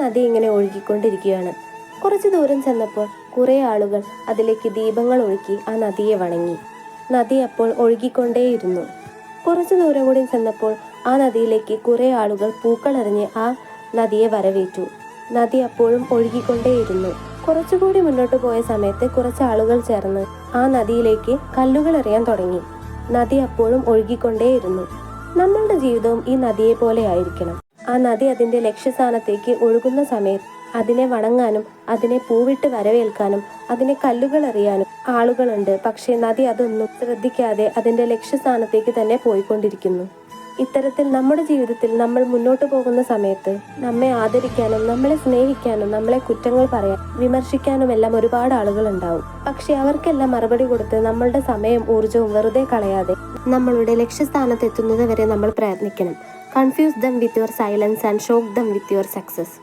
നദി ഇങ്ങനെ ഒഴുകിക്കൊണ്ടിരിക്കുകയാണ്. കുറച്ചു ദൂരം ചെന്നപ്പോൾ കുറേ ആളുകൾ അതിലേക്ക് ദീപങ്ങൾ ഒഴുക്കി ആ നദിയെ വണങ്ങി. നദി അപ്പോൾ ഒഴുകിക്കൊണ്ടേയിരുന്നു. കുറച്ചു ദൂരം കൂടി ചെന്നപ്പോൾ ആ നദിയിലേക്ക് കുറേ ആളുകൾ പൂക്കളെറിഞ്ഞ് ആ നദിയെ വരവേറ്റു. നദി അപ്പോഴും ഒഴുകിക്കൊണ്ടേയിരുന്നു. കുറച്ചുകൂടി മുന്നോട്ട് പോയ സമയത്ത് കുറച്ച് ആളുകൾ ചേർന്ന് ആ നദിയിലേക്ക് കല്ലുകൾ എറിയാൻ തുടങ്ങി. നദി അപ്പോഴും ഒഴുകിക്കൊണ്ടേയിരുന്നു. നമ്മളുടെ ജീവിതവും ഈ നദിയെ പോലെ ആയിരിക്കണം. ആ നദി അതിൻ്റെ ലക്ഷ്യസ്ഥാനത്തേക്ക് ഒഴുകുന്ന സമയത്ത് അതിനെ വണങ്ങാനും അതിനെ പൂവിട്ട് വരവേൽക്കാനും അതിനെ കല്ലുകൾ എറിയാനും ആളുകളുണ്ട്. പക്ഷേ നദി അതൊന്നും ശ്രദ്ധിക്കാതെ അതിൻ്റെ ലക്ഷ്യസ്ഥാനത്തേക്ക് തന്നെ പോയിക്കൊണ്ടിരിക്കുന്നു. ഇത്തരത്തിൽ നമ്മുടെ ജീവിതത്തിൽ നമ്മൾ മുന്നോട്ട് പോകുന്ന സമയത്ത് നമ്മെ ആദരിക്കാനും നമ്മളെ സ്നേഹിക്കാനും നമ്മളെ കുറ്റങ്ങൾ പറയാൻ വിമർശിക്കാനുമെല്ലാം ഒരുപാട് ആളുകൾ ഉണ്ടാവും. പക്ഷെ അവർക്കെല്ലാം മറുപടി കൊടുത്ത് നമ്മളുടെ സമയം ഊർജവും വെറുതെ കളയാതെ നമ്മളുടെ ലക്ഷ്യസ്ഥാനത്ത് എത്തുന്നത് വരെ നമ്മൾ പ്രയത്നിക്കണം. Confuse them with your silence and shock them with your success.